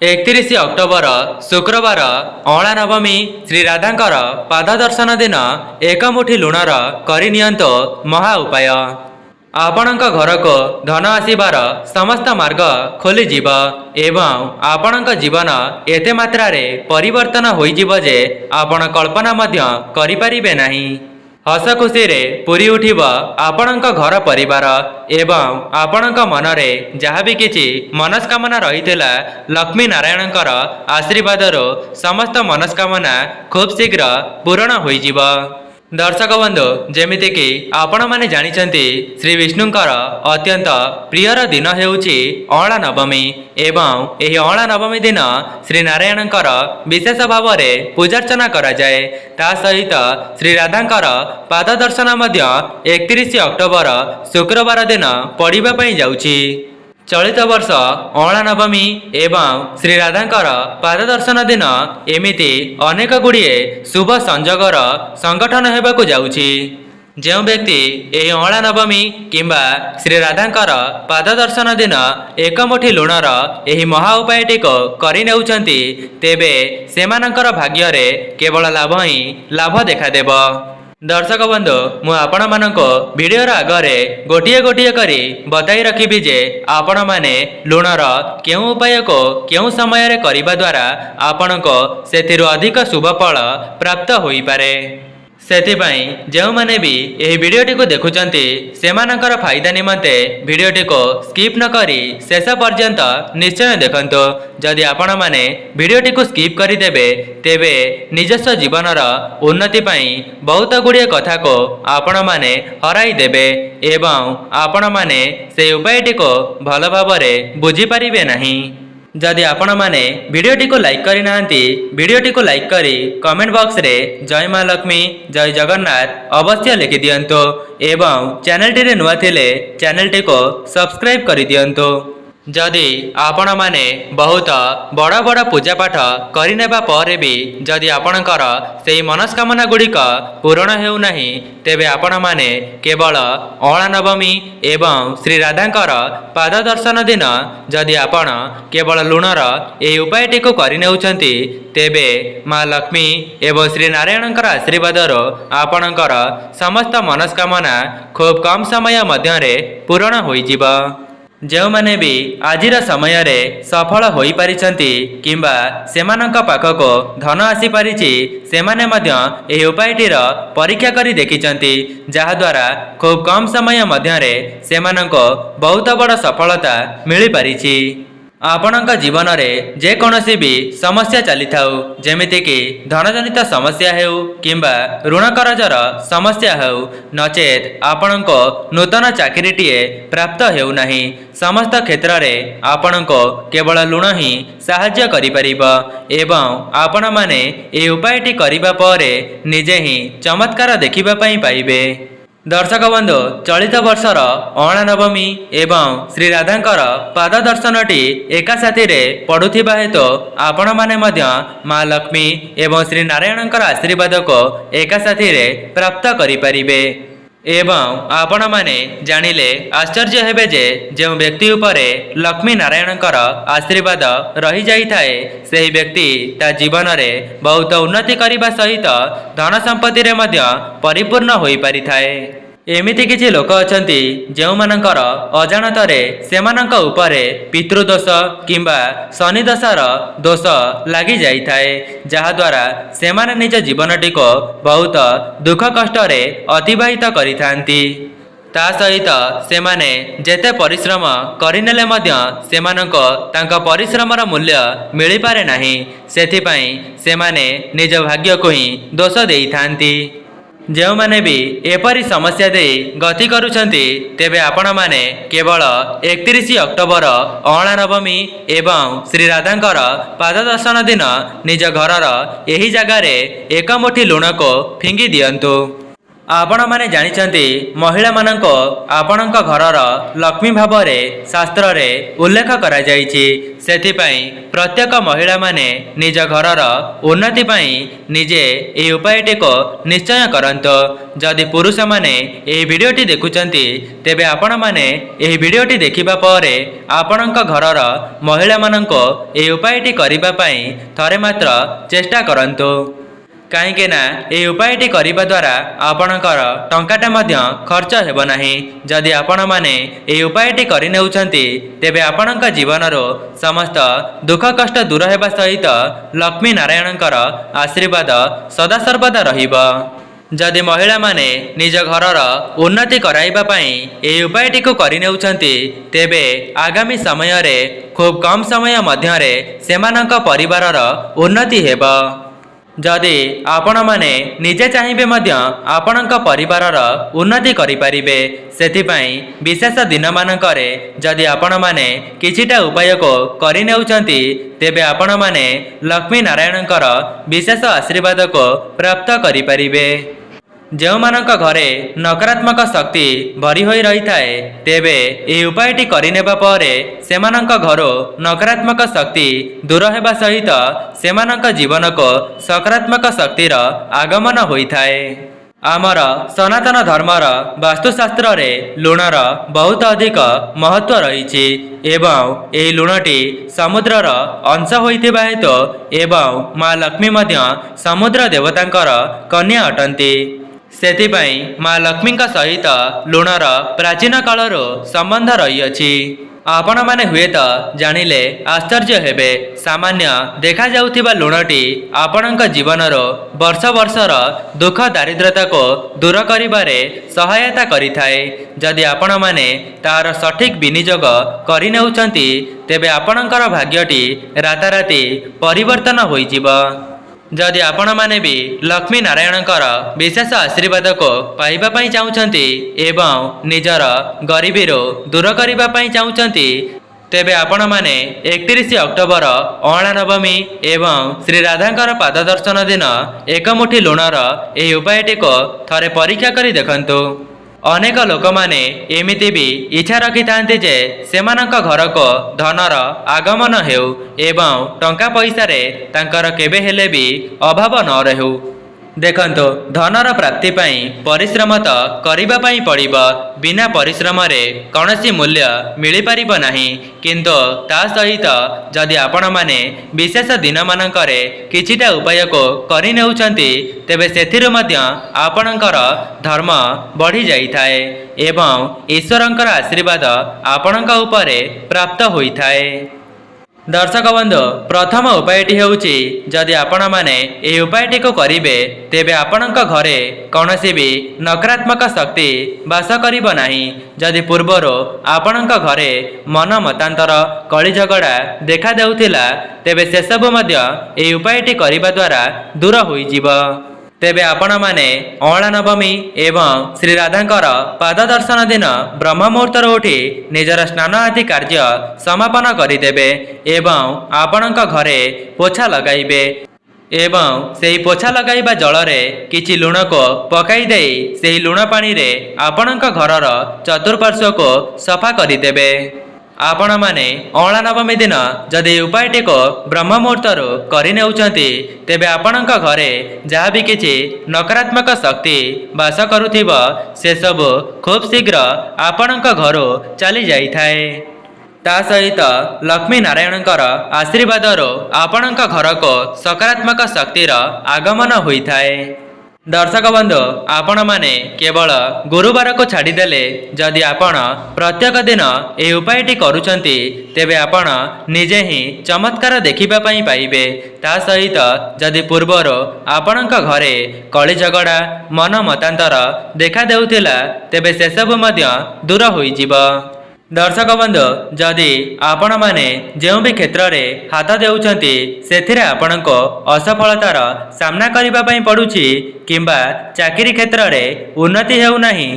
31 October ଶୁକ୍ରବାର ଅଁଳା ନବମୀ ଶ୍ରୀ ରାଧାଙ୍କର ପାଦ ଦର୍ଶନ ଦିନ ଏକ ମୁଠି ଲୁଣର କରିନିଅନ୍ତୁ ମହା ଉପାୟ। ଆପଣଙ୍କ ଘରକୁ ଧନ ଆସିବାର ସମସ୍ତ ମାର୍ଗ ଖୋଲିଯିବ ଏବଂ ଆପଣଙ୍କ ଜୀବନ ଏତେ ମାତ୍ରାରେ ପରିବର୍ତ୍ତନ ହୋଇଯିବ ଯେ ଆପଣ କଳ୍ପନା ମଧ୍ୟ କରିପାରିବେ ନାହିଁ। ହସ ଖୁସିରେ ପୁରି ଉଠିବ ଆପଣଙ୍କ ଘର ପରିବାର ଏବଂ ଆପଣଙ୍କ ମନରେ ଯାହା ବି କିଛି ମନସ୍କାମନା ରହିଥିଲା ଲକ୍ଷ୍ମୀ ନାରାୟଣଙ୍କର ଆଶୀର୍ବାଦରୁ ସମସ୍ତ ମନସ୍କାମନା ଖୁବ୍ ଶୀଘ୍ର ପୂରଣ ହୋଇଯିବ। ଦର୍ଶକ ବନ୍ଧୁ, ଯେମିତିକି ଆପଣମାନେ ଜାଣିଛନ୍ତି ଶ୍ରୀ ବିଷ୍ଣୁଙ୍କର ଅତ୍ୟନ୍ତ ପ୍ରିୟର ଦିନ ହେଉଛି ଅଁଳା ନବମୀ ଏବଂ ଏହି ଅଁଳା ନବମୀ ଦିନ ଶ୍ରୀ ନାରାୟଣଙ୍କର ବିଶେଷ ଭାବରେ ପୂଜାର୍ଚ୍ଚନା କରାଯାଏ। ତା ସହିତ ଶ୍ରୀ ରାଧାଙ୍କର ପାଦ ଦର୍ଶନ ମଧ୍ୟ 31 ଅକ୍ଟୋବର ଶୁକ୍ରବାର ଦିନ ପଡ଼ିବା ପାଇଁ ଯାଉଛି। ଚଳିତ ବର୍ଷ ଅଁଳା ନବମୀ ଏବଂ ଶ୍ରୀ ରାଧାଙ୍କର ପାଦ ଦର୍ଶନ ଦିନ ଏମିତି ଅନେକ ଗୁଡ଼ିଏ ଶୁଭ ସଂଯୋଗର ସଂଗଠନ ହେବାକୁ ଯାଉଛି। ଯେଉଁ ବ୍ୟକ୍ତି ଏହି ଅଁଳା ନବମୀ କିମ୍ବା ଶ୍ରୀ ରାଧାଙ୍କର ପାଦ ଦର୍ଶନ ଦିନ ଏକ ମୁଠି ଲୁଣର ଏହି ମହା ଉପାୟଟିକୁ କରିନେଉଛନ୍ତି ତେବେ ସେମାନଙ୍କର ଭାଗ୍ୟରେ କେବଳ ଲାଭ ହିଁ ଲାଭ ଦେଖାଦେବ। ଦର୍ଶକ ବନ୍ଧୁ, ମୁଁ ଆପଣମାନଙ୍କୁ ଭିଡ଼ିଓର ଆଗରେ ଗୋଟିଏ ଗୋଟିଏ କରି ବତାଇ ରଖିବି ଯେ ଆପଣମାନେ ଲୁଣର କେଉଁ ଉପାୟକୁ କେଉଁ ସମୟରେ କରିବା ଦ୍ୱାରା ଆପଣଙ୍କୁ ସେଥିରୁ ଅଧିକ ଶୁଭ ଫଳ ପ୍ରାପ୍ତ ହୋଇପାରେ। ସେଥିପାଇଁ ଯେଉଁମାନେ ବି ଏହି ଭିଡ଼ିଓଟିକୁ ଦେଖୁଛନ୍ତି ସେମାନଙ୍କର ଫାଇଦା ନିମନ୍ତେ ଭିଡ଼ିଓଟିକୁ ସ୍କିପ୍ ନ କରି ଶେଷ ପର୍ଯ୍ୟନ୍ତ ନିଶ୍ଚୟ ଦେଖନ୍ତୁ। ଯଦି ଆପଣମାନେ ଭିଡ଼ିଓଟିକୁ ସ୍କିପ୍ କରିଦେବେ ତେବେ ନିଜସ୍ୱ ଜୀବନର ଉନ୍ନତି ପାଇଁ ବହୁତ ଗୁଡ଼ିଏ କଥାକୁ ଆପଣମାନେ ହରାଇ ଦେବେ ଏବଂ ଆପଣମାନେ ସେହି ଉପାୟଟିକୁ ଭଲ ଭାବରେ ବୁଝିପାରିବେ ନାହିଁ। ଯଦି ଆପଣମାନେ ଭିଡ଼ିଓଟିକୁ ଲାଇକ୍ କରିନାହାନ୍ତି ଭିଡ଼ିଓଟିକୁ ଲାଇକ୍ କରି କମେଣ୍ଟ ବକ୍ସରେ ଜୟ ମା ଲକ୍ଷ୍ମୀ ଜୟ ଜଗନ୍ନାଥ ଅବଶ୍ୟ ଲେଖିଦିଅନ୍ତୁ ଏବଂ ଚ୍ୟାନେଲଟିରେ ନୂଆ ଥିଲେ ଚ୍ୟାନେଲଟିକୁ ସବସ୍କ୍ରାଇବ୍ କରିଦିଅନ୍ତୁ। ଯଦି ଆପଣମାନେ ବହୁତ ବଡ଼ ବଡ଼ ପୂଜାପାଠ କରିନେବା ପରେ ବି ଯଦି ଆପଣଙ୍କର ସେହି ମନସ୍କାମନା ଗୁଡ଼ିକ ପୂରଣ ହେଉନାହିଁ ତେବେ ଆପଣମାନେ କେବଳ ଅଁଳା ନବମୀ ଏବଂ ଶ୍ରୀ ରାଧାଙ୍କର ପାଦ ଦର୍ଶନ ଦିନ ଯଦି ଆପଣ କେବଳ ଲୁଣର ଏହି ଉପାୟଟିକୁ କରିନେଉଛନ୍ତି ତେବେ ମା ଲକ୍ଷ୍ମୀ ଏବଂ ଶ୍ରୀ ନାରାୟଣଙ୍କର ଆଶୀର୍ବାଦରୁ ଆପଣଙ୍କର ସମସ୍ତ ମନସ୍କାମନା ଖୁବ୍ କମ୍ ସମୟ ମଧ୍ୟରେ ପୂରଣ ହୋଇଯିବ। ଯେଉଁମାନେ ବି ଆଜିର ସମୟରେ ସଫଳ ହୋଇପାରିଛନ୍ତି କିମ୍ବା ସେମାନଙ୍କ ପାଖକୁ ଧନ ଆସିପାରିଛି ସେମାନେ ମଧ୍ୟ ଏହି ଉପାୟଟିର ପରୀକ୍ଷା କରି ଦେଖିଛନ୍ତି ଯାହାଦ୍ୱାରା ଖୁବ୍ କମ୍ ସମୟ ମଧ୍ୟରେ ସେମାନଙ୍କୁ ବହୁତ ବଡ଼ ସଫଳତା ମିଳିପାରିଛି। ଆପଣଙ୍କ ଜୀବନରେ ଯେକୌଣସି ବି ସମସ୍ୟା ଚାଲିଥାଉ ଯେମିତିକି ଧନଜନିତ ସମସ୍ୟା ହେଉ କିମ୍ବା ଋଣ କରଜର ସମସ୍ୟା ହେଉ ନଚେତ୍ ଆପଣଙ୍କୁ ନୂତନ ଚାକିରିଟିଏ ପ୍ରାପ୍ତ ହେଉନାହିଁ ସମସ୍ତ କ୍ଷେତ୍ରରେ ଆପଣଙ୍କୁ କେବଳ ଲୁଣ ହିଁ ସାହାଯ୍ୟ କରିପାରିବ ଏବଂ ଆପଣମାନେ ଏହି ଉପାୟଟି କରିବା ପରେ ନିଜେ ହିଁ ଚମତ୍କାର ଦେଖିବା ପାଇଁ ପାଇବେ। ଦର୍ଶକ ବନ୍ଧୁ, ଚଳିତ ବର୍ଷର ଅଁଳା ନବମୀ ଏବଂ ଶ୍ରୀ ରାଧାଙ୍କର ପାଦ ଦର୍ଶନଟି ଏକା ସାଥିରେ ପଡ଼ୁଥିବା ହେତୁ ଆପଣମାନେ ମଧ୍ୟ ମା ଲକ୍ଷ୍ମୀ ଏବଂ ଶ୍ରୀ ନାରାୟଣଙ୍କର ଆଶୀର୍ବାଦକୁ ଏକା ସାଥିରେ ପ୍ରାପ୍ତ କରିପାରିବେ ଏବଂ ଆପଣମାନେ ଜାଣିଲେ ଆଶ୍ଚର୍ଯ୍ୟ ହେବେ ଯେ ଯେଉଁ ବ୍ୟକ୍ତି ଉପରେ ଲକ୍ଷ୍ମୀ ନାରାୟଣଙ୍କର ଆଶୀର୍ବାଦ ରହିଯାଇଥାଏ ସେହି ବ୍ୟକ୍ତି ତା ଜୀବନରେ ବହୁତ ଉନ୍ନତି କରିବା ସହିତ ଧନ ସମ୍ପତ୍ତିରେ ମଧ୍ୟ ପରିପୂର୍ଣ୍ଣ ହୋଇପାରିଥାଏ। ଏମିତି କିଛି ଲୋକ ଅଛନ୍ତି ଯେଉଁମାନଙ୍କର ଅଜାଣତରେ ସେମାନଙ୍କ ଉପରେ ପିତୃଦୋଷ କିମ୍ବା ଶନିଦଶାର ଦୋଷ ଲାଗିଯାଇଥାଏ ଯାହାଦ୍ୱାରା ସେମାନେ ନିଜ ଜୀବନଟିକୁ ବହୁତ ଦୁଃଖ କଷ୍ଟରେ ଅତିବାହିତ କରିଥାନ୍ତି। ତା ସହିତ ସେମାନେ ଯେତେ ପରିଶ୍ରମ କରିନେଲେ ମଧ୍ୟ ସେମାନଙ୍କୁ ତାଙ୍କ ପରିଶ୍ରମର ମୂଲ୍ୟ ମିଳିପାରେ ନାହିଁ। ସେଥିପାଇଁ ସେମାନେ ନିଜ ଭାଗ୍ୟକୁ ହିଁ ଦୋଷ ଦେଇଥାନ୍ତି। ଯେଉଁମାନେ ବି ଏପରି ସମସ୍ୟା ଦେଇ ଗତି କରୁଛନ୍ତି ତେବେ ଆପଣମାନେ କେବଳ 31 ଅକ୍ଟୋବର ଅଁଳା ନବମୀ ଏବଂ ଶ୍ରୀ ରାଧାଙ୍କର ପାଦ ଦର୍ଶନ ଦିନ ନିଜ ଘରର ଏହି ଜାଗାରେ ଏକ ମୁଠି ଲୁଣକୁ ଫିଙ୍ଗି ଦିଅନ୍ତୁ। ଆପଣମାନେ ଜାଣିଛନ୍ତି ମହିଳାମାନଙ୍କୁ ଆପଣଙ୍କ ଘରର ଲକ୍ଷ୍ମୀ ଭାବରେ ଶାସ୍ତ୍ରରେ ଉଲ୍ଲେଖ କରାଯାଇଛି। ସେଥିପାଇଁ ପ୍ରତ୍ୟେକ ମହିଳାମାନେ ନିଜ ଘରର ଉନ୍ନତି ପାଇଁ ନିଜେ ଏହି ଉପାୟଟିକୁ ନିଶ୍ଚୟ କରନ୍ତୁ। ଯଦି ପୁରୁଷମାନେ ଏହି ଭିଡ଼ିଓଟି ଦେଖୁଛନ୍ତି ତେବେ ଆପଣମାନେ ଏହି ଭିଡ଼ିଓଟି ଦେଖିବା ପରେ ଆପଣଙ୍କ ଘରର ମହିଳାମାନଙ୍କୁ ଏହି ଉପାୟଟି କରିବା ପାଇଁ ଥରେ ମାତ୍ର ଚେଷ୍ଟା କରନ୍ତୁ। କାହିଁକି ନା ଏହି ଉପାୟଟି କରିବା ଦ୍ୱାରା ଆପଣଙ୍କର ଟଙ୍କାଟା ମଧ୍ୟ ଖର୍ଚ୍ଚ ହେବ ନାହିଁ। ଯଦି ଆପଣମାନେ ଏହି ଉପାୟଟି କରିନେଉଛନ୍ତି ତେବେ ଆପଣଙ୍କ ଜୀବନରୁ ସମସ୍ତ ଦୁଃଖ କଷ୍ଟ ଦୂର ହେବା ସହିତ ଲକ୍ଷ୍ମୀ ନାରାୟଣଙ୍କର ଆଶୀର୍ବାଦ ସଦାସର୍ବଦା ରହିବ। ଯଦି ମହିଳାମାନେ ନିଜ ଘରର ଉନ୍ନତି କରାଇବା ପାଇଁ ଏହି ଉପାୟଟିକୁ କରିନେଉଛନ୍ତି ତେବେ ଆଗାମୀ ସମୟରେ ଖୁବ୍ କମ୍ ସମୟ ମଧ୍ୟରେ ସେମାନଙ୍କ ପରିବାରର ଉନ୍ନତି ହେବ। ଯଦି ଆପଣମାନେ ନିଜେ ଚାହିଁବେ ମଧ୍ୟ ଆପଣଙ୍କ ପରିବାରର ଉନ୍ନତି କରିପାରିବେ। ସେଥିପାଇଁ ବିଶେଷ ଦିନମାନଙ୍କରେ ଯଦି ଆପଣମାନେ କିଛିଟା ଉପାୟକୁ କରିନେଉଛନ୍ତି ତେବେ ଆପଣମାନେ ଲକ୍ଷ୍ମୀ ନାରାୟଣଙ୍କର ବିଶେଷ ଆଶୀର୍ବାଦକୁ ପ୍ରାପ୍ତ କରିପାରିବେ। ଯେଉଁମାନଙ୍କ ଘରେ ନକାରାତ୍ମକ ଶକ୍ତି ଭରି ହୋଇ ରହିଥାଏ ତେବେ ଏହି ଉପାୟଟି କରିନେବା ପରେ ସେମାନଙ୍କ ଘରୁ ନକାରାତ୍ମକ ଶକ୍ତି ଦୂର ହେବା ସହିତ ସେମାନଙ୍କ ଜୀବନକୁ ସକାରାତ୍ମକ ଶକ୍ତିର ଆଗମନ ହୋଇଥାଏ। ଆମର ସନାତନ ଧର୍ମର ବାସ୍ତୁଶାସ୍ତ୍ରରେ ଲୁଣର ବହୁତ ଅଧିକ ମହତ୍ତ୍ୱ ରହିଛି ଏବଂ ଏହି ଲୁଣଟି ସମୁଦ୍ରର ଅଂଶ ହୋଇଥିବା ହେତୁ ଏବଂ ମା ଲକ୍ଷ୍ମୀ ମଧ୍ୟ ସମୁଦ୍ର ଦେବତାଙ୍କର କନ୍ୟା ଅଟନ୍ତି। ସେଥିପାଇଁ ମା ଲକ୍ଷ୍ମୀଙ୍କ ସହିତ ଲୁଣର ପ୍ରାଚୀନ କାଳରୁ ସମ୍ବନ୍ଧ ରହିଅଛି। ଆପଣମାନେ ହୁଏତ ଜାଣିଲେ ଆଶ୍ଚର୍ଯ୍ୟ ହେବେ, ସାମାନ୍ୟ ଦେଖାଯାଉଥିବା ଲୁଣଟି ଆପଣଙ୍କ ଜୀବନରୁ ବର୍ଷ ବର୍ଷର ଦୁଃଖ ଦାରିଦ୍ର୍ୟତାକୁ ଦୂର କରିବାରେ ସହାୟତା କରିଥାଏ। ଯଦି ଆପଣମାନେ ତାହାର ସଠିକ୍ ବିନିଯୋଗ କରିନେଉଛନ୍ତି ତେବେ ଆପଣଙ୍କର ଭାଗ୍ୟଟି ରାତାରାତି ପରିବର୍ତ୍ତନ ହୋଇଯିବ। ଯଦି ଆପଣମାନେ ବି ଲକ୍ଷ୍ମୀ ନାରାୟଣଙ୍କର ବିଶେଷ ଆଶୀର୍ବାଦକୁ ପାଇବା ପାଇଁ ଚାହୁଁଛନ୍ତି ଏବଂ ନିଜର ଗରିବୀରୁ ଦୂର କରିବା ପାଇଁ ଚାହୁଁଛନ୍ତି ତେବେ ଆପଣମାନେ 31 ଅକ୍ଟୋବର ଅଁଳା ନବମୀ ଏବଂ ଶ୍ରୀ ରାଧାଙ୍କର ପାଦ ଦର୍ଶନ ଦିନ ଏକ ମୁଠି ଲୁଣର ଏହି ଉପାୟଟିକୁ ଥରେ ପରୀକ୍ଷା କରି ଦେଖନ୍ତୁ। ଅନେକ ଲୋକମାନେ ଏମିତି ବି ଇଚ୍ଛା ରଖିଥାନ୍ତି ଯେ ସେମାନଙ୍କ ଘରକୁ ଧନର ଆଗମନ ହେଉ ଏବଂ ଟଙ୍କା ପଇସାରେ ତାଙ୍କର କେବେ ହେଲେ ବି ଅଭାବ ନ ରହୁ। ଦେଖନ୍ତୁ, ଧନର ପ୍ରାପ୍ତି ପାଇଁ ପରିଶ୍ରମ ତ କରିବା ପାଇଁ ପଡ଼ିବ। ବିନା ପରିଶ୍ରମରେ କୌଣସି ମୂଲ୍ୟ ମିଳିପାରିବ ନାହିଁ। କିନ୍ତୁ ତା ସହିତ ଯଦି ଆପଣମାନେ ବିଶେଷ ଦିନମାନଙ୍କରେ କିଛିଟା ଉପାୟକୁ କରିନେଉଛନ୍ତି ତେବେ ସେଥିରୁ ମଧ୍ୟ ଆପଣଙ୍କର ଧର୍ମ ବଢ଼ିଯାଇଥାଏ ଏବଂ ଈଶ୍ୱରଙ୍କର ଆଶୀର୍ବାଦ ଆପଣଙ୍କ ଉପରେ ପ୍ରାପ୍ତ ହୋଇଥାଏ। ଦର୍ଶକ ବନ୍ଧୁ, ପ୍ରଥମ ଉପାୟଟି ହେଉଛି ଯଦି ଆପଣମାନେ ଏହି ଉପାୟଟିକୁ କରିବେ ତେବେ ଆପଣଙ୍କ ଘରେ କୌଣସି ବି ନକାରାତ୍ମକ ଶକ୍ତି ବାସ କରିବ ନାହିଁ। ଯଦି ପୂର୍ବରୁ ଆପଣଙ୍କ ଘରେ ମନ ମତାନ୍ତର କଳି ଝଗଡ଼ା ଦେଖାଦେଉଥିଲା ତେବେ ସେସବୁ ମଧ୍ୟ ଏହି ଉପାୟଟି କରିବା ଦ୍ୱାରା ଦୂର ହୋଇଯିବ। ତେବେ ଆପଣମାନେ ଅଁଳା ନବମୀ ଏବଂ ଶ୍ରୀ ରାଧାଙ୍କର ପାଦ ଦର୍ଶନ ଦିନ ବ୍ରହ୍ମ ମୁହୂର୍ତ୍ତରୁ ଉଠି ନିଜର ସ୍ନାନ ଆଦି କାର୍ଯ୍ୟ ସମାପନ କରିଦେବେ ଏବଂ ଆପଣଙ୍କ ଘରେ ପୋଛା ଲଗାଇବେ ଏବଂ ସେହି ପୋଛା ଲଗାଇବା ଜଳରେ କିଛି ଲୁଣକୁ ପକାଇ ଦେଇ ସେହି ଲୁଣ ପାଣିରେ ଆପଣଙ୍କ ଘରର ଚତୁଃପାର୍ଶ୍ୱକୁ ସଫା କରିଦେବେ। ଆପଣମାନେ ଅଁଳା ନବମୀ ଦିନ ଯଦି ଏହି ଉପାୟଟିକୁ ବ୍ରହ୍ମ ମୁହୂର୍ତ୍ତରୁ କରିନେଉଛନ୍ତି ତେବେ ଆପଣଙ୍କ ଘରେ ଯାହା ବି କିଛି ନକାରାତ୍ମକ ଶକ୍ତି ବାସ କରୁଥିବ ସେସବୁ ଖୁବ୍ ଶୀଘ୍ର ଆପଣଙ୍କ ଘରୁ ଚାଲି ଯାଇଥାଏ। ତା ସହିତ ଲକ୍ଷ୍ମୀ ନାରାୟଣଙ୍କର ଆଶୀର୍ବାଦରୁ ଆପଣଙ୍କ ଘରକୁ ସକାରାତ୍ମକ ଶକ୍ତିର ଆଗମନ ହୋଇଥାଏ। ଦର୍ଶକ ବନ୍ଧୁ, ଆପଣମାନେ କେବଳ ଗୁରୁବାରକୁ ଛାଡ଼ିଦେଲେ ଯଦି ଆପଣ ପ୍ରତ୍ୟେକ ଦିନ ଏହି ଉପାୟଟି କରୁଛନ୍ତି ତେବେ ଆପଣ ନିଜେ ହିଁ ଚମତ୍କାର ଦେଖିବା ପାଇଁ ପାଇବେ। ତା ସହିତ ଯଦି ପୂର୍ବରୁ ଆପଣଙ୍କ ଘରେ କଳି ଝଗଡ଼ା ମନ ମତାନ୍ତର ଦେଖାଦେଉଥିଲା ତେବେ ସେସବୁ ମଧ୍ୟ ଦୂର ହୋଇଯିବ। ଦର୍ଶକ ବନ୍ଧୁ, ଯଦି ଆପଣମାନେ ଯେଉଁ ବି କ୍ଷେତ୍ରରେ ହାତ ଦେଉଛନ୍ତି ସେଥିରେ ଆପଣଙ୍କୁ ଅସଫଳତାର ସାମ୍ନା କରିବା ପାଇଁ ପଡ଼ୁଛି କିମ୍ବା ଚାକିରି କ୍ଷେତ୍ରରେ ଉନ୍ନତି ହେଉନାହିଁ,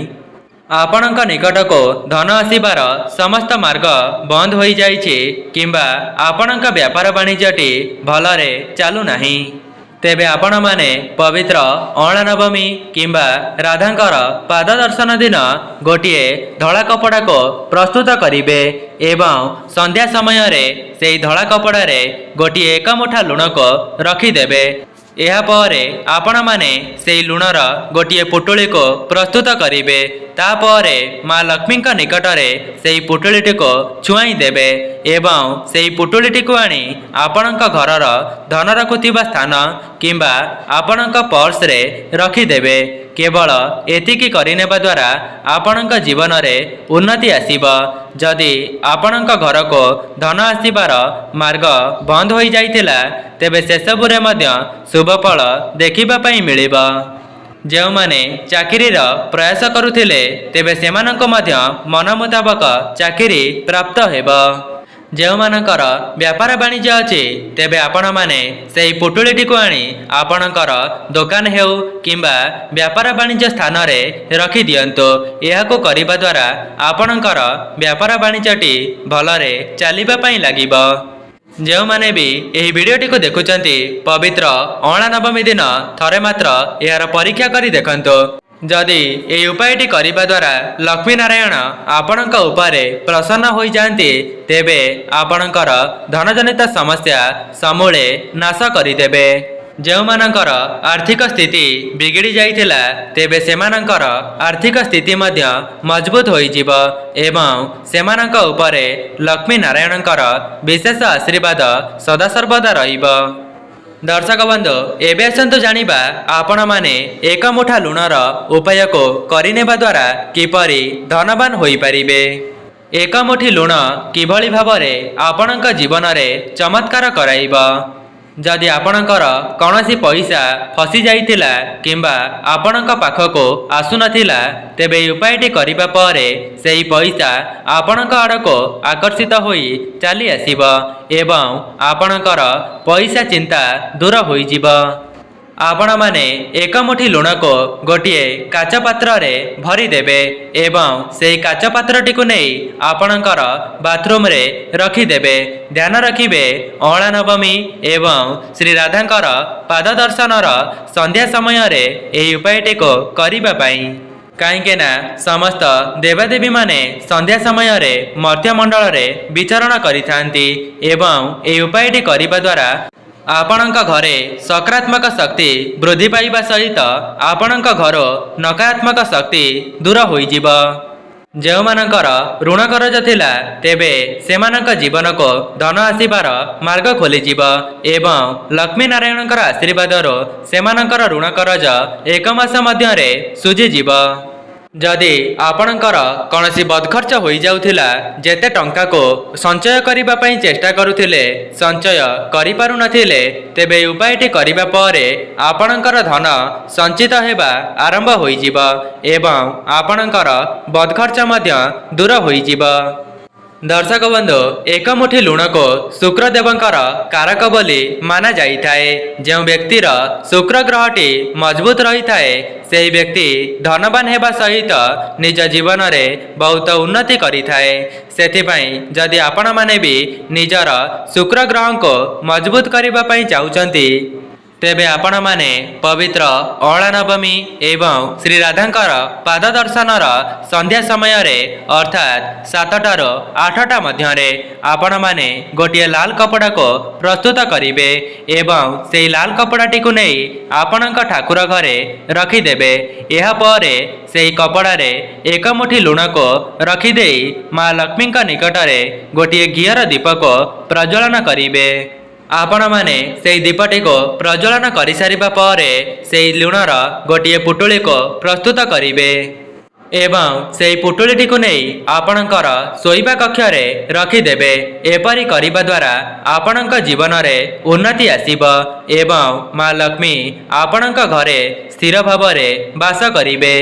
ଆପଣଙ୍କ ନିକଟକୁ ଧନ ଆସିବାର ସମସ୍ତ ମାର୍ଗ ବନ୍ଦ ହୋଇଯାଇଛି କିମ୍ବା ଆପଣଙ୍କ ବ୍ୟାପାର ବାଣିଜ୍ୟଟି ଭଲରେ ଚାଲୁନାହିଁ, ତେବେ ଆପଣମାନେ ପବିତ୍ର ଅଁଳା ନବମୀ କିମ୍ବା ରାଧାଙ୍କର ପାଦ ଦର୍ଶନ ଦିନ ଗୋଟିଏ ଧଳା କପଡ଼ାକୁ ପ୍ରସ୍ତୁତ କରିବେ ଏବଂ ସନ୍ଧ୍ୟା ସମୟରେ ସେହି ଧଳା କପଡ଼ାରେ ଗୋଟିଏ 1 ମୁଠା ଲୁଣକୁ ରଖିଦେବେ। ଏହାପରେ ଆପଣମାନେ ସେହି ଲୁଣର ଗୋଟିଏ ପୁଟୁଳିକୁ ପ୍ରସ୍ତୁତ କରିବେ। ତାପରେ ମା ଲକ୍ଷ୍ମୀଙ୍କ ନିକଟରେ ସେହି ପୁଟୁଳିଟିକୁ ଛୁଆଇଁ ଦେବେ ଏବଂ ସେହି ପୁଟୁଳିଟିକୁ ଆଣି ଆପଣଙ୍କ ଘରର ଧନ ରଖୁଥିବା ସ୍ଥାନ କିମ୍ବା ଆପଣଙ୍କ ପର୍ସରେ ରଖିଦେବେ। କେବଳ ଏତିକି କରିନେବା ଦ୍ୱାରା ଆପଣଙ୍କ ଜୀବନରେ ଉନ୍ନତି ଆସିବ। ଯଦି ଆପଣଙ୍କ ଘରକୁ ଧନ ଆସିବାର ମାର୍ଗ ବନ୍ଦ ହୋଇଯାଇଥିଲା ତେବେ ସେସବୁରେ ମଧ୍ୟ ଶୁଭଫଳ ଦେଖିବା ପାଇଁ ମିଳିବ। ଯେଉଁମାନେ ଚାକିରିର ପ୍ରୟାସ କରୁଥିଲେ ତେବେ ସେମାନଙ୍କୁ ମଧ୍ୟ ମନ ମୁତାବକ ଚାକିରି ପ୍ରାପ୍ତ ହେବ। ଯେଉଁମାନଙ୍କର ବ୍ୟାପାର ବାଣିଜ୍ୟ ଅଛି ତେବେ ଆପଣମାନେ ସେହି ପୁଟୁଳିଟିକୁ ଆଣି ଆପଣଙ୍କର ଦୋକାନ ହେଉ କିମ୍ବା ବ୍ୟାପାର ବାଣିଜ୍ୟ ସ୍ଥାନରେ ରଖିଦିଅନ୍ତୁ। ଏହାକୁ କରିବା ଦ୍ୱାରା ଆପଣଙ୍କର ବ୍ୟାପାର ବାଣିଜ୍ୟଟି ଭଲରେ ଚାଲିବା ପାଇଁ ଲାଗିବ। ଯେଉଁମାନେ ବି ଏହି ଭିଡ଼ିଓଟିକୁ ଦେଖୁଛନ୍ତି ପବିତ୍ର ଅଁଳା ନବମୀ ଦିନ ଥରେ ମାତ୍ର ଏହାର ପରୀକ୍ଷା କରି ଦେଖନ୍ତୁ। ଯଦି ଏହି ଉପାୟଟି କରିବା ଦ୍ୱାରା ଲକ୍ଷ୍ମୀ ନାରାୟଣ ଆପଣଙ୍କ ଉପରେ ପ୍ରସନ୍ନ ହୋଇଯାଆନ୍ତି ତେବେ ଆପଣଙ୍କର ଧନଜନିତ ସମସ୍ୟା ସମୂଳେ ନାଶ କରିଦେବେ। ଯେଉଁମାନଙ୍କର ଆର୍ଥିକ ସ୍ଥିତି ବିଗିଡ଼ି ଯାଇଥିଲା ତେବେ ସେମାନଙ୍କର ଆର୍ଥିକ ସ୍ଥିତି ମଧ୍ୟ ମଜବୁତ ହୋଇଯିବ ଏବଂ ସେମାନଙ୍କ ଉପରେ ଲକ୍ଷ୍ମୀ ନାରାୟଣଙ୍କର ବିଶେଷ ଆଶୀର୍ବାଦ ସଦାସର୍ବଦା ରହିବ। ଦର୍ଶକ ବନ୍ଧୁ, ଏବେ ଆସନ୍ତୁ ଜାଣିବା ଆପଣମାନେ 1 ମୁଠା ଲୁଣର ଉପାୟକୁ କରିନେବା ଦ୍ୱାରା କିପରି ଧନବାନ ହୋଇପାରିବେ। 1 ମୁଠି ଲୁଣ କିଭଳି ଭାବରେ ଆପଣଙ୍କ ଜୀବନରେ ଚମତ୍କାର କରାଇବ। ଯଦି ଆପଣଙ୍କର କୌଣସି ପଇସା ଫସି ଯାଇଥିଲା କିମ୍ବା ଆପଣଙ୍କ ପାଖକୁ ଆସୁନଥିଲା ତେବେ ଏହି ଉପାୟଟି କରିବା ପରେ ସେହି ପଇସା ଆପଣଙ୍କ ଆଡ଼କୁ ଆକର୍ଷିତ ହୋଇ ଚାଲି ଆସିବ ଏବଂ ଆପଣଙ୍କର ପଇସା ଚିନ୍ତା ଦୂର ହୋଇଯିବ। ଆପଣମାନେ 1 ମୁଠି ଲୁଣକୁ ଗୋଟିଏ କାଚ ପାତ୍ରରେ ଭରିଦେବେ ଏବଂ ସେହି କାଚ ପାତ୍ରଟିକୁ ନେଇ ଆପଣଙ୍କର ବାଥରୁମରେ ରଖିଦେବେ। ଧ୍ୟାନ ରଖିବେ ଅଁଳା ନବମୀ ଏବଂ ଶ୍ରୀ ରାଧାଙ୍କର ପାଦ ଦର୍ଶନର ସନ୍ଧ୍ୟା ସମୟରେ ଏହି ଉପାୟଟିକୁ କରିବା ପାଇଁ। କାହିଁକି ନା ସମସ୍ତ ଦେବାଦେବୀମାନେ ସନ୍ଧ୍ୟା ସମୟରେ ମଧ୍ୟମଣ୍ଡଳରେ ବିଚରଣ କରିଥାନ୍ତି ଏବଂ ଏହି ଉପାୟଟି କରିବା ଦ୍ୱାରା ଆପଣଙ୍କ ଘରେ ସକାରାତ୍ମକ ଶକ୍ତି ବୃଦ୍ଧି ପାଇବା ସହିତ ଆପଣଙ୍କ ଘର ନକାରାତ୍ମକ ଶକ୍ତି ଦୂର ହୋଇଯିବ। ଯେଉଁମାନଙ୍କର ଋଣ କରଜ ଥିଲା ତେବେ ସେମାନଙ୍କ ଜୀବନକୁ ଧନ ଆସିବାର ମାର୍ଗ ଖୋଲିଯିବ ଏବଂ ଲକ୍ଷ୍ମୀ ନାରାୟଣଙ୍କର ଆଶୀର୍ବାଦରୁ ସେମାନଙ୍କର ଋଣ କରଜ 1 ମାସ ମଧ୍ୟରେ ଶୁଝିଯିବ। ଯଦି ଆପଣଙ୍କର କୌଣସି ବଦଖର୍ଚ୍ଚ ହୋଇଯାଉଥିଲା, ଯେତେ ଟଙ୍କାକୁ ସଞ୍ଚୟ କରିବା ପାଇଁ ଚେଷ୍ଟା କରୁଥିଲେ ସଞ୍ଚୟ କରିପାରୁନଥିଲେ ତେବେ ଏହି ଉପାୟଟି କରିବା ପରେ ଆପଣଙ୍କର ଧନ ସଞ୍ଚିତ ହେବା ଆରମ୍ଭ ହୋଇଯିବ ଏବଂ ଆପଣଙ୍କର ବଦଖର୍ଚ୍ଚ ମଧ୍ୟ ଦୂର ହୋଇଯିବ। ଦର୍ଶକ ବନ୍ଧୁ, 1 ମୁଠି ଲୁଣକୁ ଶୁକ୍ରଦେବଙ୍କର କାରକ ବୋଲି ମାନା ଯାଇଥାଏ। ଯେଉଁ ବ୍ୟକ୍ତିର ଶୁକ୍ର ଗ୍ରହଟି ମଜବୁତ ରହିଥାଏ ସେହି ବ୍ୟକ୍ତି ଧନବାନ ହେବା ସହିତ ନିଜ ଜୀବନରେ ବହୁତ ଉନ୍ନତି କରିଥାଏ। ସେଥିପାଇଁ ଯଦି ଆପଣମାନେ ବି ନିଜର ଶୁକ୍ର ଗ୍ରହଙ୍କୁ ମଜବୁତ କରିବା ପାଇଁ ଚାହୁଁଛନ୍ତି ତେବେ ଆପଣମାନେ ପବିତ୍ର ଅଁଳା ନବମୀ ଏବଂ ଶ୍ରୀ ରାଧାଙ୍କର ପାଦ ଦର୍ଶନର ସନ୍ଧ୍ୟା ସମୟରେ ଅର୍ଥାତ୍ 7ଟାରୁ 8ଟା ମଧ୍ୟରେ ଆପଣମାନେ ଗୋଟିଏ ଲାଲ କପଡ଼ାକୁ ପ୍ରସ୍ତୁତ କରିବେ ଏବଂ ସେହି ଲାଲ କପଡ଼ାଟିକୁ ନେଇ ଆପଣଙ୍କ ଠାକୁର ଘରେ ରଖିଦେବେ। ଏହାପରେ ସେହି କପଡ଼ାରେ 1 ମୁଠି ଲୁଣକୁ ରଖିଦେଇ ମା ଲକ୍ଷ୍ମୀଙ୍କ ନିକଟରେ ଗୋଟିଏ ଘିଅର ଦୀପକୁ ପ୍ରଜ୍ୱଳନ କରିବେ। ଆପଣମାନେ ସେହି ଦୀପଟିକୁ ପ୍ରଜ୍ୱଳନ କରିସାରିବା ପରେ ସେହି ଲୁଣର ଗୋଟିଏ ପୁଟୁଳିକୁ ପ୍ରସ୍ତୁତ କରିବେ ଏବଂ ସେହି ପୁଟୁଳିଟିକୁ ନେଇ ଆପଣଙ୍କର ଶୋଇବା କକ୍ଷରେ ରଖିଦେବେ। ଏପରି କରିବା ଦ୍ୱାରା ଆପଣଙ୍କ ଜୀବନରେ ଉନ୍ନତି ଆସିବ ଏବଂ ମା ଲକ୍ଷ୍ମୀ ଆପଣଙ୍କ ଘରେ ସ୍ଥିର ଭାବରେ ବାସ କରିବେ।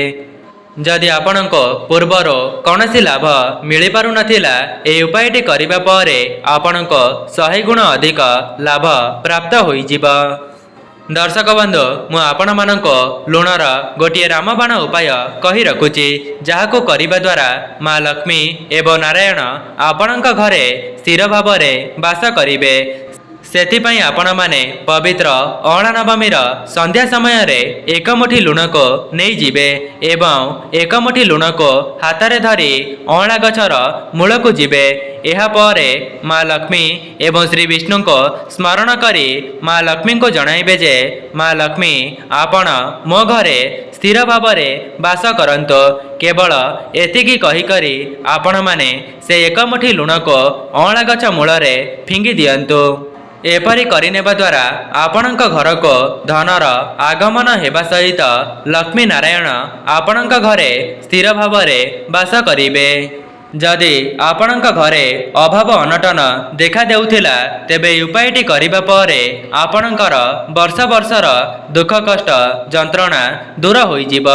ଯଦି ଆପଣଙ୍କୁ ପୂର୍ବରୁ କୌଣସି ଲାଭ ମିଳିପାରୁନଥିଲା ଏହି ଉପାୟଟି କରିବା ପରେ ଆପଣଙ୍କୁ 100 ଗୁଣ ଅଧିକ ଲାଭ ପ୍ରାପ୍ତ ହୋଇଯିବ। ଦର୍ଶକ ବନ୍ଧୁ, ମୁଁ ଆପଣମାନଙ୍କୁ ଲୁଣର ଗୋଟିଏ ରାମବାଣ ଉପାୟ କହି ରଖୁଛି, ଯାହାକୁ କରିବା ଦ୍ୱାରା ମା ଲକ୍ଷ୍ମୀ ଏବଂ ନାରାୟଣ ଆପଣଙ୍କ ଘରେ ସ୍ଥିର ଭାବରେ ବାସ କରିବେ। ସେଥିପାଇଁ ଆପଣମାନେ ପବିତ୍ର ଅଁଳା ନବମୀର ସନ୍ଧ୍ୟା ସମୟରେ ଏକ ମୁଠି ଲୁଣକୁ ନେଇଯିବେ ଏବଂ ଏକ ମୁଠି ଲୁଣକୁ ହାତରେ ଧରି ଅଁଳା ଗଛର ମୂଳକୁ ଯିବେ। ଏହାପରେ ମା ଲକ୍ଷ୍ମୀ ଏବଂ ଶ୍ରୀ ବିଷ୍ଣୁଙ୍କୁ ସ୍ମରଣ କରି ମା ଲକ୍ଷ୍ମୀଙ୍କୁ ଜଣାଇବେ ଯେ ମା ଲକ୍ଷ୍ମୀ ଆପଣ ମୋ ଘରେ ସ୍ଥିର ଭାବରେ ବାସ କରନ୍ତୁ। କେବଳ ଏତିକି କହିକରି ଆପଣମାନେ ସେ ଏକ ମୁଠି ଲୁଣକୁ ଅଁଳା ଗଛ ମୂଳରେ ଫିଙ୍ଗି ଦିଅନ୍ତୁ। ଏପରି କରିନେବା ଦ୍ୱାରା ଆପଣଙ୍କ ଘରକୁ ଧନର ଆଗମନ ହେବା ସହିତ ଲକ୍ଷ୍ମୀ ନାରାୟଣ ଆପଣଙ୍କ ଘରେ ସ୍ଥିର ଭାବରେ ବାସ କରିବେ। ଯଦି ଆପଣଙ୍କ ଘରେ ଅଭାବ ଅନଟନ ଦେଖା ଦେଉଥିଲା ତେବେ ଏହି ଉପାୟଟି କରିବା ପରେ ଆପଣଙ୍କର ବର୍ଷ ବର୍ଷର ଦୁଃଖ କଷ୍ଟ ଯନ୍ତ୍ରଣା ଦୂର ହୋଇଯିବ।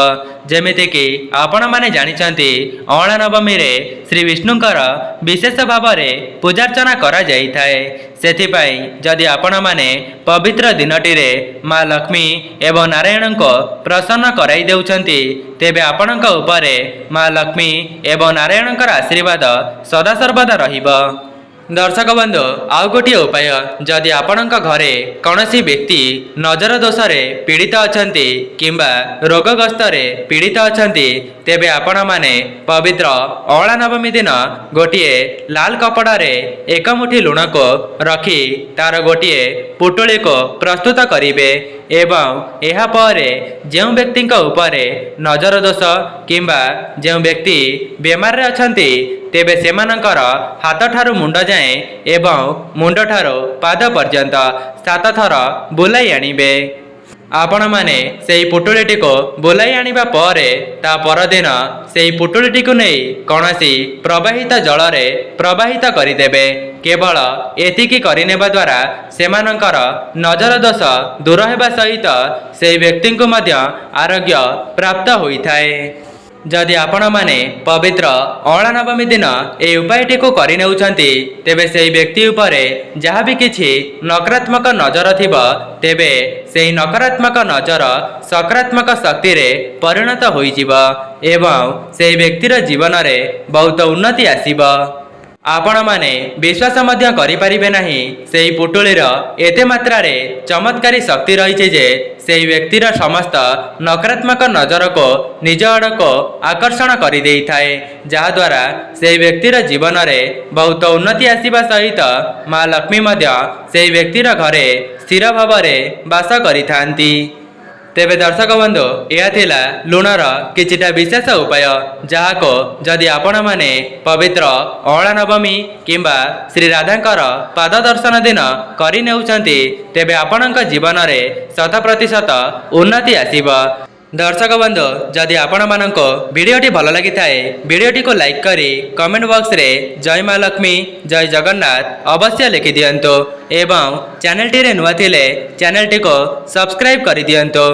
ଯେମିତିକି ଆପଣମାନେ ଜାଣିଛନ୍ତି ଅଁଳା ନବମୀରେ ଶ୍ରୀ ବିଷ୍ଣୁଙ୍କର ବିଶେଷ ଭାବରେ ପୂଜାର୍ଚ୍ଚନା କରାଯାଇଥାଏ। ସେଥିପାଇଁ ଯଦି ଆପଣମାନେ ପବିତ୍ର ଦିନଟିରେ ମା ଲକ୍ଷ୍ମୀ ଏବଂ ନାରାୟଣଙ୍କୁ ପ୍ରସନ୍ନ କରାଇ ଦେଉଛନ୍ତି ତେବେ ଆପଣଙ୍କ ଉପରେ ମା ଲକ୍ଷ୍ମୀ ଏବଂ ନାରାୟଣଙ୍କର ଆଶୀର୍ବାଦ ସଦାସର୍ବଦା ରହିବ। ଦର୍ଶକ ବନ୍ଧୁ, ଆଉ ଗୋଟିଏ ଉପାୟ, ଯଦି ଆପଣଙ୍କ ଘରେ କୌଣସି ବ୍ୟକ୍ତି ନଜର ଦୋଷରେ ପୀଡ଼ିତ ଅଛନ୍ତି କିମ୍ବା ରୋଗଗ୍ରସ୍ତରେ ପୀଡ଼ିତ ଅଛନ୍ତି ତେବେ ଆପଣମାନେ ପବିତ୍ର ଅଁଳା ନବମୀ ଦିନ ଗୋଟିଏ ଲାଲ କପଡ଼ାରେ ଏକ ମୁଠି ଲୁଣକୁ ରଖି ତାର ଗୋଟିଏ ପୁଟୁଳିକୁ ପ୍ରସ୍ତୁତ କରିବେ ଏବଂ ଏହାପରେ ଯେଉଁ ବ୍ୟକ୍ତିଙ୍କ ଉପରେ ନଜର ଦୋଷ କିମ୍ବା ଯେଉଁ ବ୍ୟକ୍ତି ବେମାରରେ ଅଛନ୍ତି ତେବେ ସେମାନଙ୍କର ହାତଠାରୁ ମୁଣ୍ଡ ଯାଏଁ ଏବଂ ମୁଣ୍ଡଠାରୁ ପାଦ ପର୍ଯ୍ୟନ୍ତ 7 ଥର ବୁଲାଇ ଆଣିବେ। ଆପଣମାନେ ସେହି ପୁଟୁଳିଟିକୁ ବୁଲାଇ ଆଣିବା ପରେ ତା ପରଦିନ ସେହି ପୁଟୁଳିଟିକୁ ନେଇ କୌଣସି ପ୍ରବାହିତ ଜଳରେ ପ୍ରବାହିତ କରିଦେବେ। କେବଳ ଏତିକି କରିନେବା ଦ୍ୱାରା ସେମାନଙ୍କର ନଜର ଦୋଷ ଦୂର ହେବା ସହିତ ସେହି ବ୍ୟକ୍ତିଙ୍କୁ ମଧ୍ୟ ଆରୋଗ୍ୟ ପ୍ରାପ୍ତ ହୋଇଥାଏ। ଯଦି ଆପଣମାନେ ପବିତ୍ର ଅଁଳା ନବମୀ ଦିନ ଏହି ଉପାୟଟିକୁ କରିନେଉଛନ୍ତି ତେବେ ସେହି ବ୍ୟକ୍ତି ଉପରେ ଯାହା ବି କିଛି ନକାରାତ୍ମକ ନଜର ଥିବ ତେବେ ସେହି ନକାରାତ୍ମକ ନଜର ସକାରାତ୍ମକ ଶକ୍ତିରେ ପରିଣତ ହୋଇଯିବ ଏବଂ ସେହି ବ୍ୟକ୍ତିର ଜୀବନରେ ବହୁତ ଉନ୍ନତି ଆସିବ। ଆପଣମାନେ ବିଶ୍ୱାସ ମଧ୍ୟ କରିପାରିବେ ନାହିଁ ସେହି ପୁଟୁଳିର ଏତେ ମାତ୍ରାରେ ଚମତ୍କାରୀ ଶକ୍ତି ରହିଛି ଯେ ସେହି ବ୍ୟକ୍ତିର ସମସ୍ତ ନକାରାତ୍ମକ ନଜରକୁ ନିଜ ଆଡ଼କୁ ଆକର୍ଷଣ କରିଦେଇଥାଏ, ଯାହାଦ୍ୱାରା ସେହି ବ୍ୟକ୍ତିର ଜୀବନରେ ବହୁତ ଉନ୍ନତି ଆସିବା ସହିତ ମା ଲକ୍ଷ୍ମୀ ମଧ୍ୟ ସେହି ବ୍ୟକ୍ତିର ଘରେ ସ୍ଥିର ଭାବରେ ବାସ କରିଥାନ୍ତି। ତେବେ ଦର୍ଶକ ବନ୍ଧୁ, ଏହା ଥିଲା ଲୁଣର କିଛିଟା ବିଶେଷ ଉପାୟ, ଯାହାକୁ ଯଦି ଆପଣମାନେ ପବିତ୍ର ଅଁଳା ନବମୀ କିମ୍ବା ଶ୍ରୀ ରାଧାଙ୍କର ପାଦ ଦର୍ଶନ ଦିନ କରିନେଉଛନ୍ତି ତେବେ ଆପଣଙ୍କ ଜୀବନରେ 100% ଉନ୍ନତି ଆସିବ। ଦର୍ଶକ ବନ୍ଧୁ, ଯଦି ଆପଣମାନଙ୍କୁ ଭିଡ଼ିଓଟି ଭଲ ଲାଗିଥାଏ ଭିଡ଼ିଓଟିକୁ ଲାଇକ୍ କରି କମେଣ୍ଟ ବକ୍ସରେ ଜୟ ମା ଲକ୍ଷ୍ମୀ ଜୟ ଜଗନ୍ନାଥ ଅବଶ୍ୟ ଲେଖିଦିଅନ୍ତୁ ଏବଂ ଚ୍ୟାନେଲଟିରେ ନୂଆ ଥିଲେ ଚ୍ୟାନେଲଟିକୁ ସବସ୍କ୍ରାଇବ୍ କରିଦିଅନ୍ତୁ।